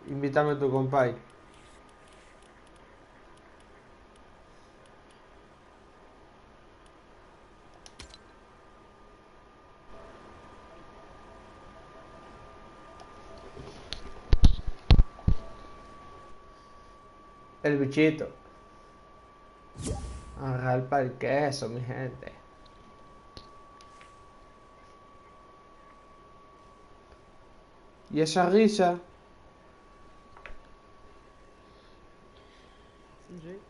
Invítame a tu compay. El bichito. Agarrar para el queso, mi gente. ¿Y esa risa? Sí.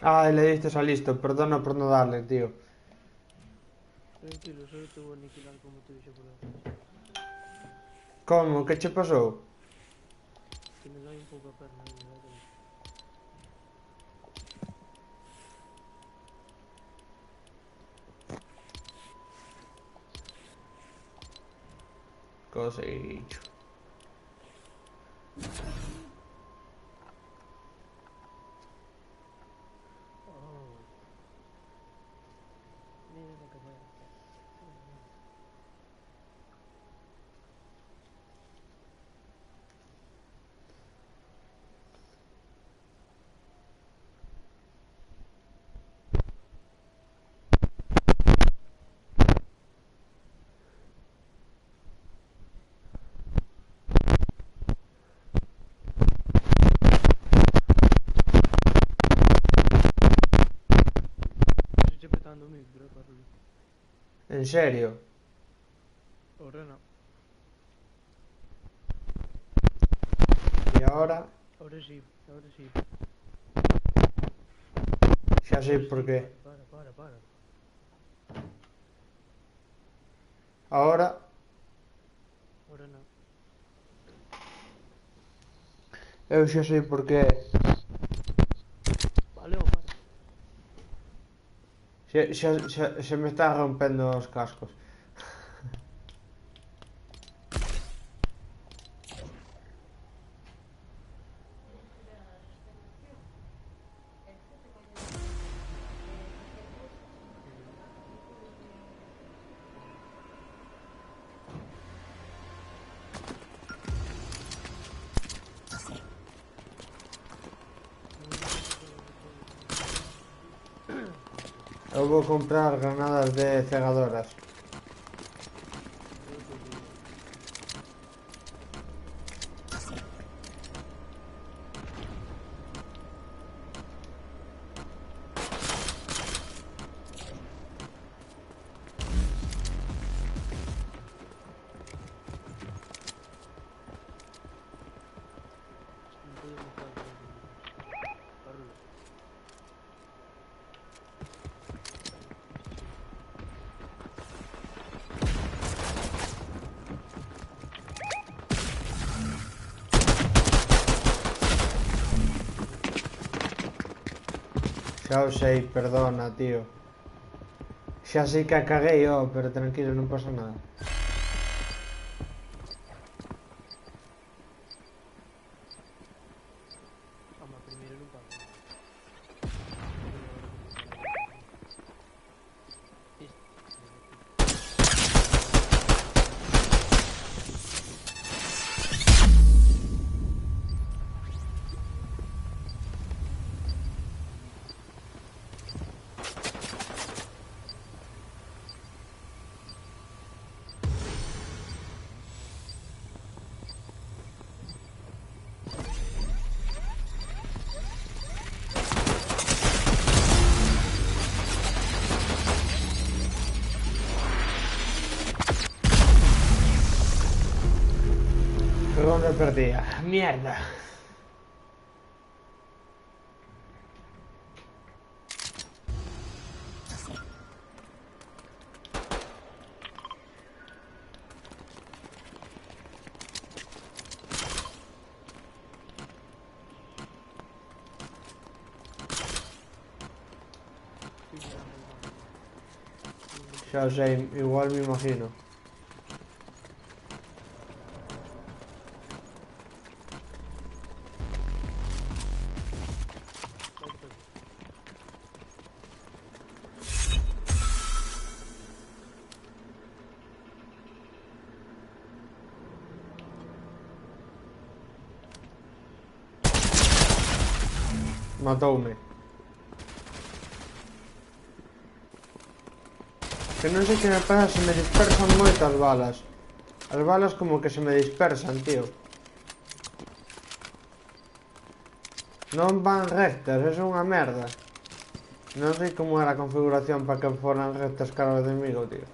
Ay, le diste a listo. Perdona por no darle, tío. Tranquilo, solo te voy a aniquilar como te dije por la. ¿Cómo? ¿Qué che pasó? Tienes ahí un poco a perna, ¿verdad? Cosa he dicho. Oh, mira lo que voy a hacer. Estoy petando mi bro, Carlos. ¿En serio? Ahora no. ¿Y ahora? Ahora sí, ahora sí. Ya sé Ahora por sí, qué. para. Ahora, Ahora no. eu xa sei por qué. Vale, o para. Se me están rompendo os cascos. Eu vou comprar granadas de cegadoras. Yo te digo. No puedo matar a los enemigos. Carlos. Xa o sei, perdona, tío. Xa sei que a caguei, pero tranquilo, non pasa nada. Ama, primero no pasa nada. Pero ahora como está la cosa, tío. Hijo de puta. Ronda perdida. Mierda. Estoy mirando el mapa. Ya o sei, igual me imagino. Vai fazer. Matoume. Que non sei que me pasa, se me dispersan moito as balas. As balas como que se me dispersan, tío. Non van rectas, é unha merda. Non sei como era a configuración para que foran rectas cara ao enemigo, tío.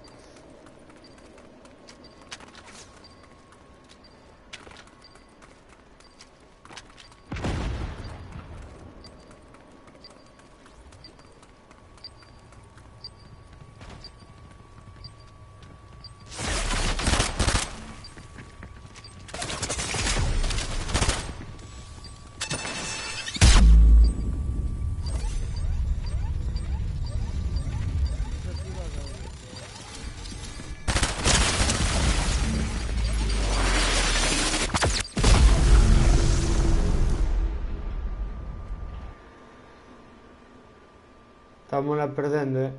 Esa privada, Estamos la perdendo,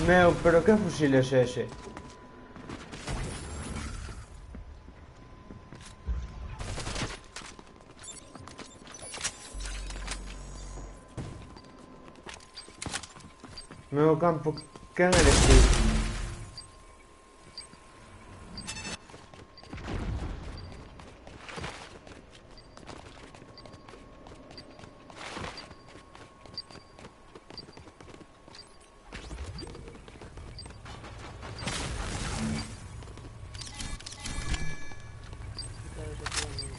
Meu, pero que fusil es ese? Meu campo, quen eres ti? está desactivando.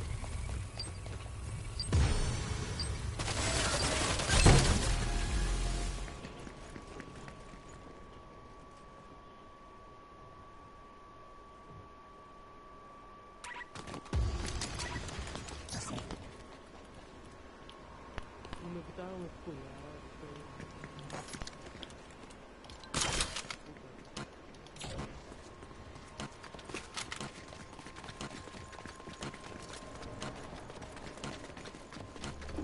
No me quitaba un escudo, ahora estoy...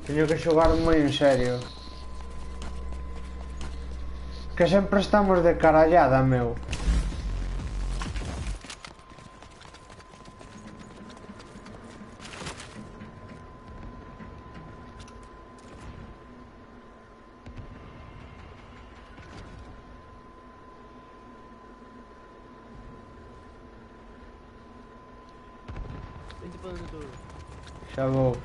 Teño que xogar moi en serio. Que sempre estamos de carallada, meu. Vente para donde todo. Xa vou.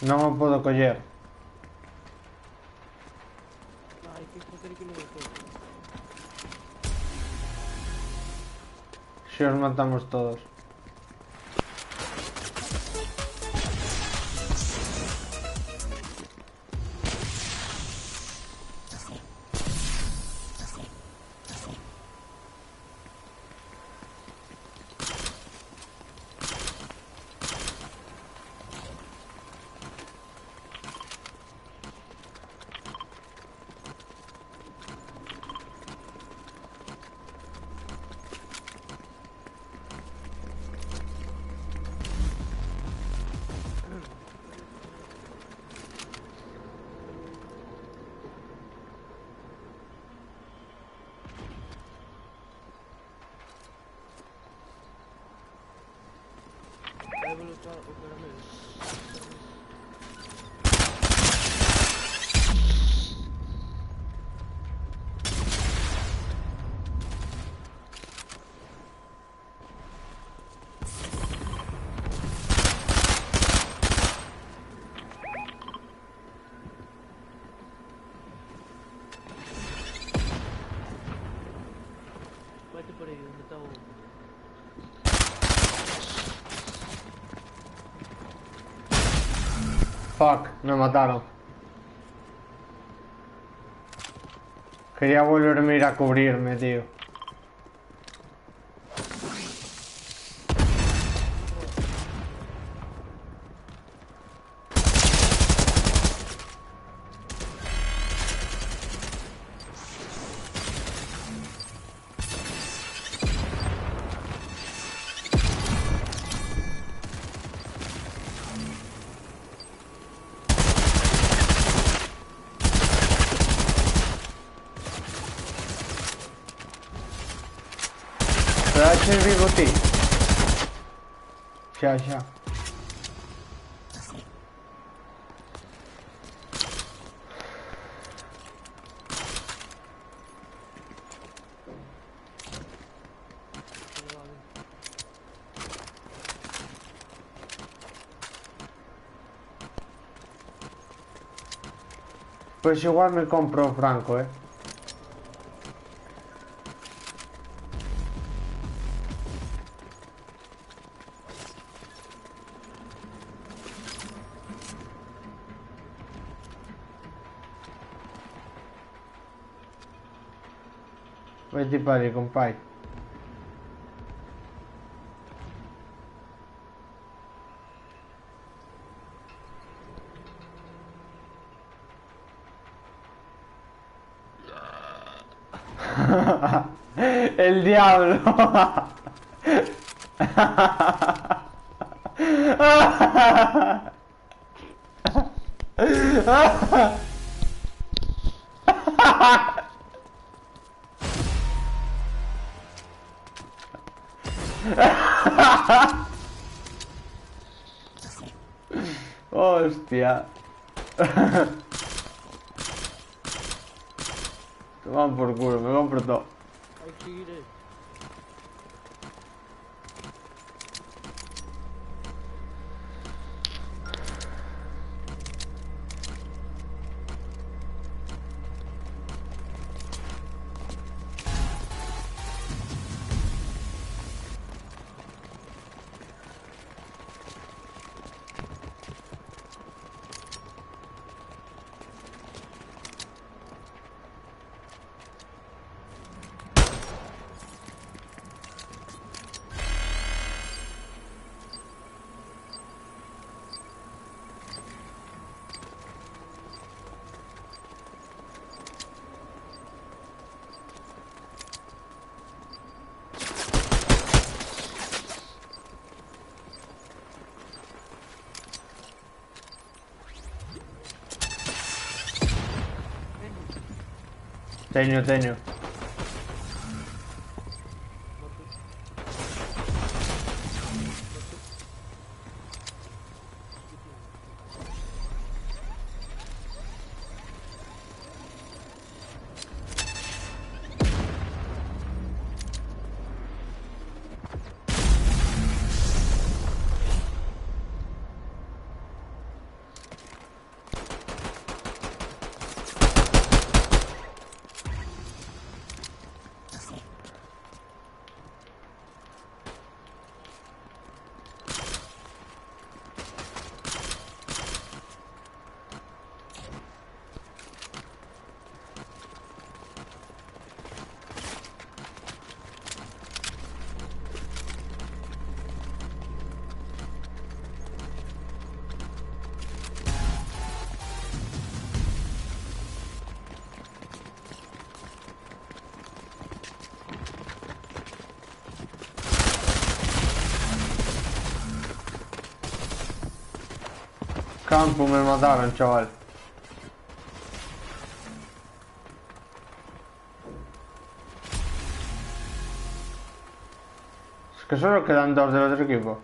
Non o podo coller. Hay que joder que no me toque. Se os matamos todos. o caramelo. Vete por ahí, donde está vos. Fuck, me mataron. Quería volverme a ir a cubrirme, tío. Dá-te vivo, ti. Já, já. Pero vale. Pues igual me compro franco, eh. Vedi pari, compai. El diablo. Hostia. Toman por culo, me compro todo. Hay que ir, Teño. Campo me mataron, chaval. Es que solo quedan dos del otro equipo.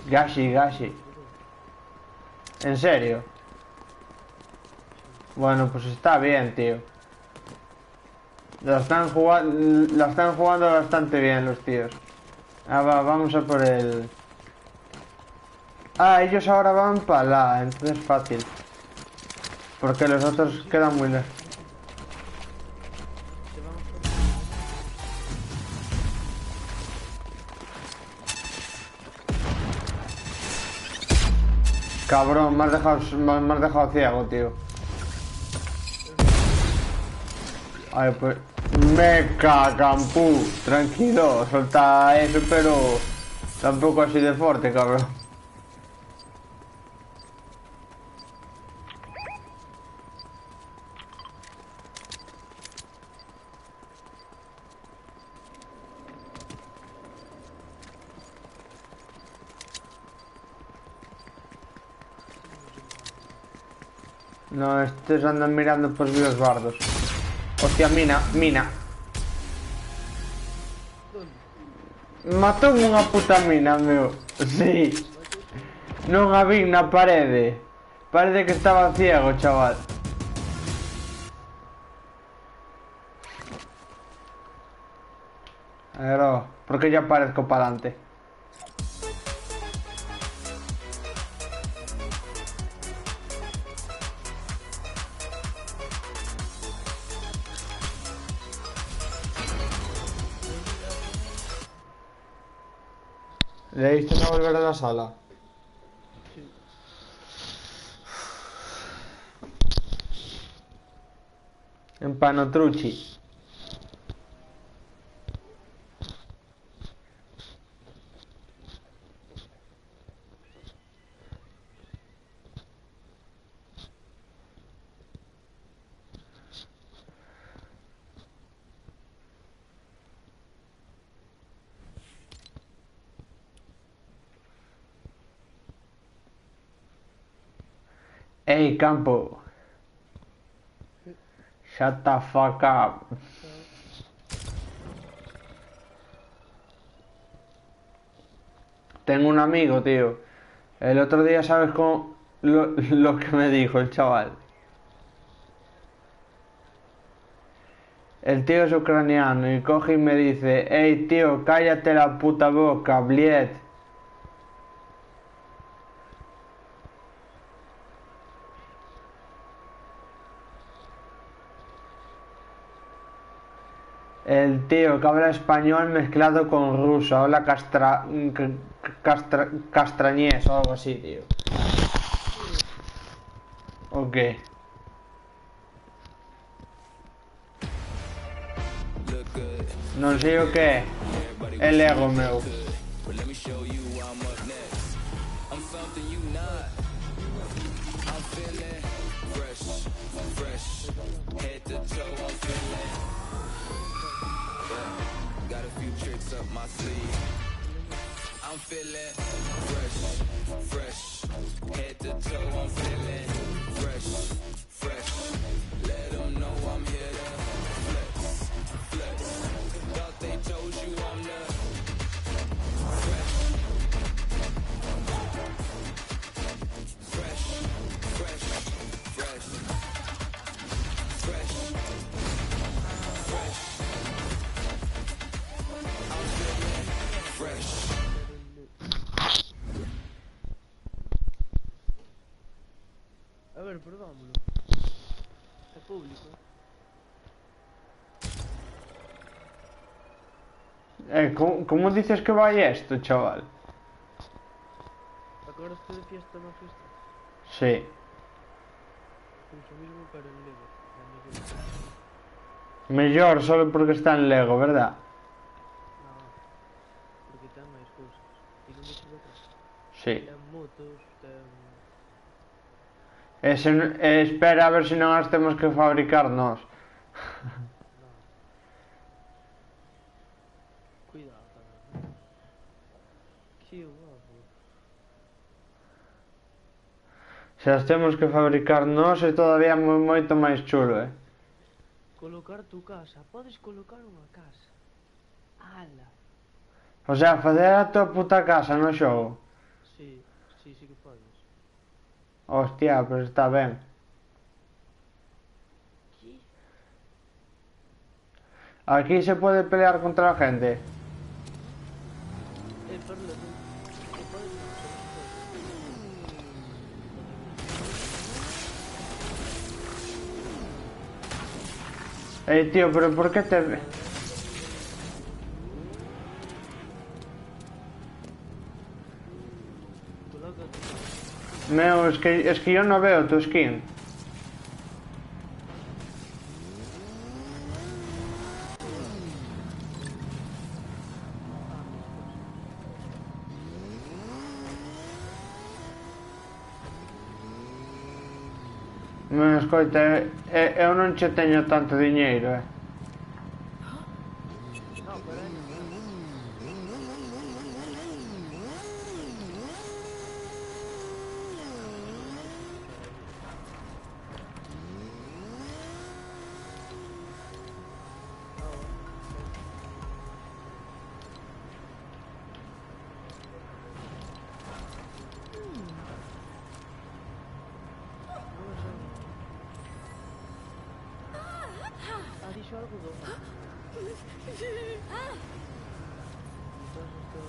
Gashi, Gashi. ¿En serio? Bueno, pues está bien, tío. La están jugando bastante bien los tíos. Ah, va, vamos a por el... Ah, ellos ahora van para la, entonces fácil. Porque los otros quedan muy lejos. Se van hasta donde yo no Cabrón, me has dejado ciego, tío. Ay, pues... Me cacampú. Tranquilo, solta eso, pero... Tampoco así de fuerte, cabrón. No, estos andan mirando por los bardos. Hostia, mina, mina. Matou unha puta mina, meu. Sí. Non a vi na parede. Parece que estaba ciego, chaval. Pero, ¿por qué ya aparezco para adelante? ¿Le diste a volver a la sala? Sí. En Panotrucci. Ey, campo. Shut the fuck up. Chao. Tengo un amigo, tío. El otro día, ¿sabes cómo? Lo que me dijo el chaval. El tío es ucraniano y coge y me dice: Ey, tío, cállate la puta boca, bliet. El tío que habla español mezclado con ruso, habla castrañés o algo así, tío. Ok. Non sei o que é. É Lego, meu. A ver, probámoslo. É público. Como dices que vai esto, chaval? Acordaste de fiesta na fiesta? Sí. Pois o mismo pero en Lego. Mellor solo porque está en Lego, verdad? Non, porque ten máis cousas. E non viste de atrás? Sí. Ten motos, ten... Espera a ver se non as temos que fabricar nós. Non. Cuidado tamén. Que guapo. Se as temos que fabricar nós é todavía moito máis chulo, Colocar tu casa. Podes colocar unha casa. Ala. O sea, facer a tua puta casa no xogo. Sí, sí que podes. Hostia, pues está ben. ¿Qué? Aquí se puede pelear contra la gente. Parla, se pode, non, se non se pode. Tío, pero ¿por qué te...? Colócate. Meo, es que yo no veo tu skin. Meo, escoita, eu non che teño tanto diñeiro, No, pero é normal. Dixo algo do mar. Entón estou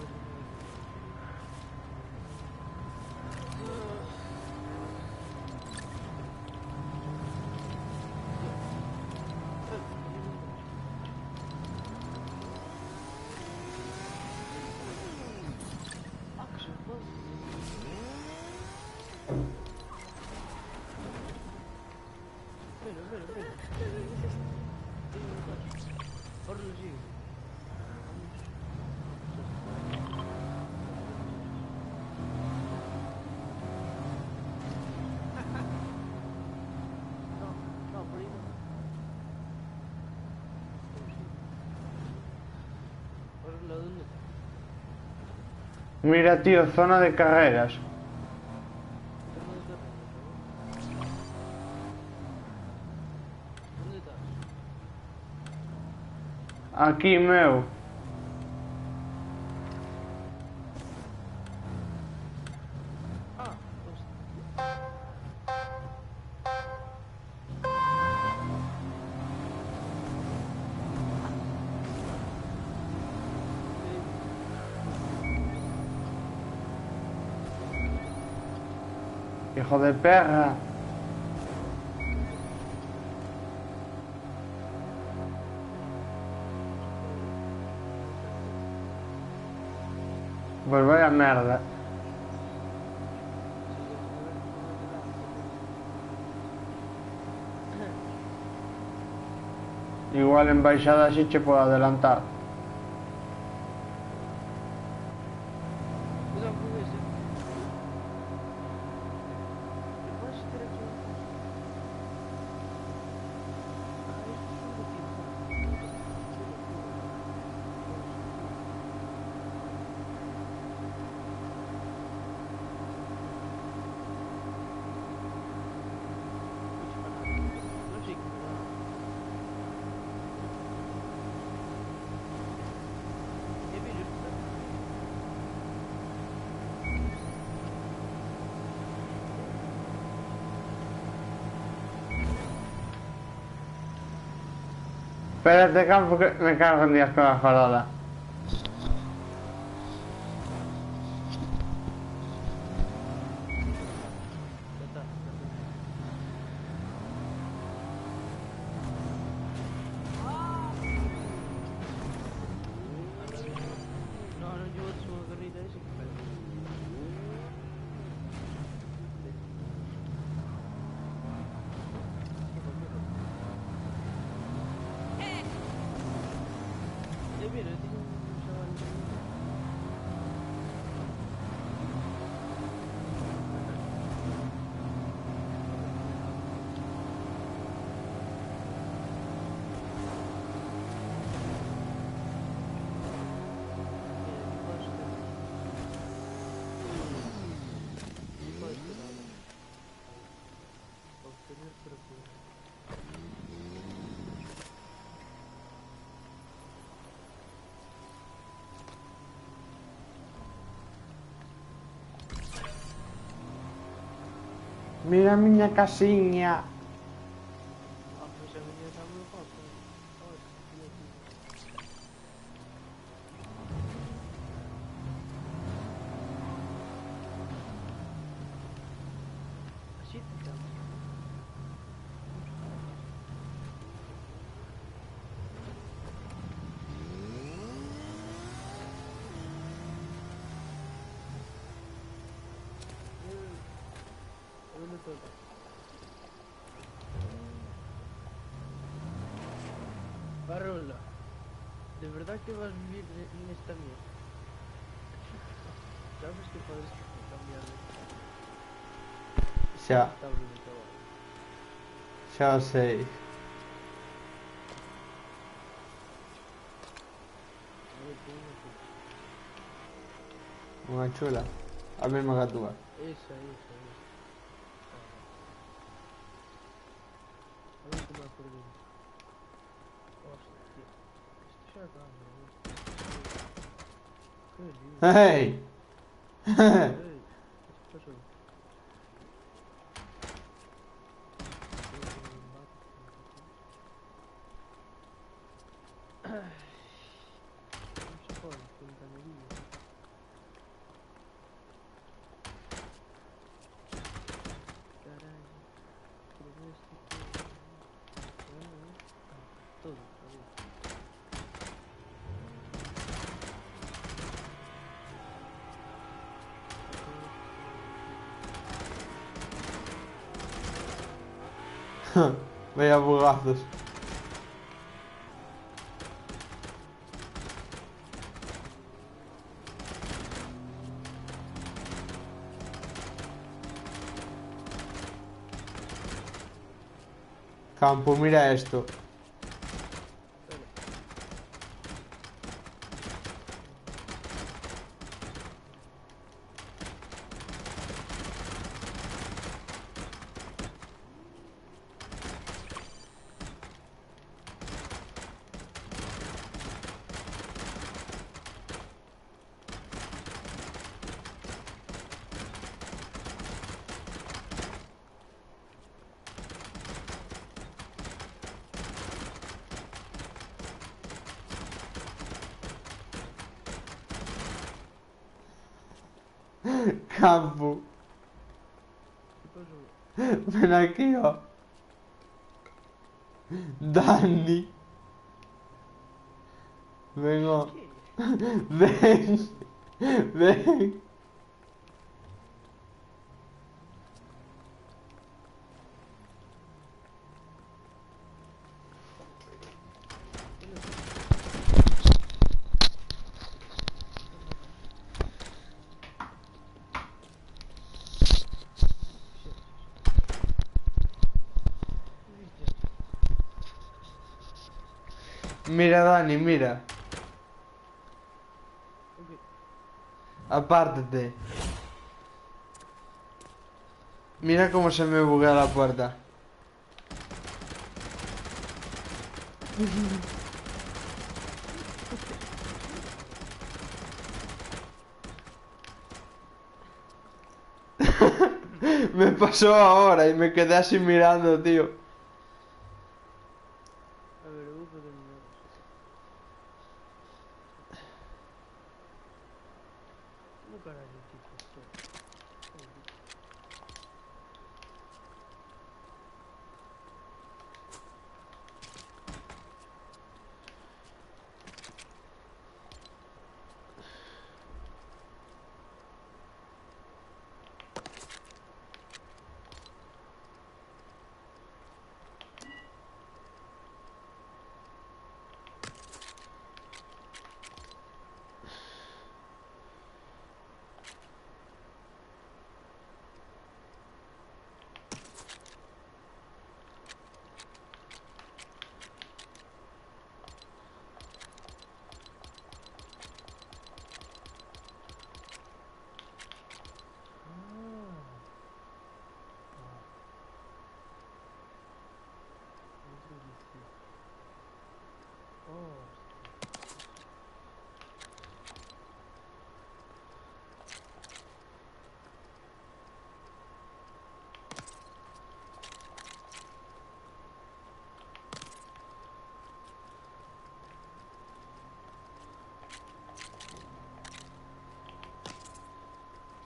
que se pode. Mira. Ora lo sigo. No, por aí non. Ora lo donde está. Mira, tío, zona de carreras. Zona de carreras, onde estás? Aquí, meu. Hijo de perra. Pues vaya merda. Igual en baixada sí che puedo adelantar. Cuidado con ese. ¿Qué pasa si te aquí? No sé qué me da. Mira, Espérate, campo, que me cago en días con la jorola. ya está. No, non llevo a súa carrita ese que pega. Mira, Mira a miña casiña. Ah, pois a miña está moi guapa. Olha, mira aquí. Así te chama. Onde estou? Barrola, de verdad que vas a vivir en esta mierda. Sabes que puedes cambiar de Xa, estable de trabajo. xa o sei. A ver, tengo una cosa. Unha chula. A mesma que a túa. Esa. A ver cómo me acuerdo. Hostia. Esto ya cambia, ¿no? Qué lío. Hey! Ey, ¿qué pasó? Tengo que poner un bate, tengo que hacer. No se puede, fontanería. Caray, pero esto todo. Todo, a ver. Vaya bugazos. Campo, mira esto. Espera. Campo. ¿Qué pasó? Ven aquí, oh. Dani. Ven, oh. ¿Qué? Ven. Ven. ¿Dónde estás? Sí. Ya. Mira, Dani, mira. Ok. Apártate. Mira cómo se me buguea la puerta. Me pasó ahora y me quedé así mirando, tío. A ver, voy a poner una cosa. ¿Cómo carajo quito esto? Joder.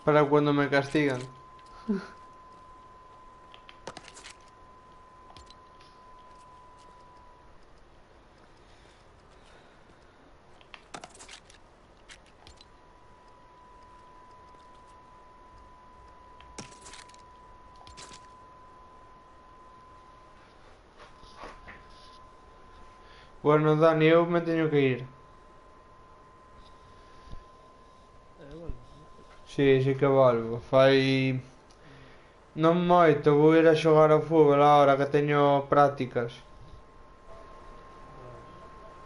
Para cuando me castigan. Bueno, Dani, eu me teño que ir. Volvo. Sí que volvo. Fai... Mm, Non moito, vou ir a xogar ao fútbol agora que teño prácticas. vale.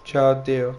Chao, tío.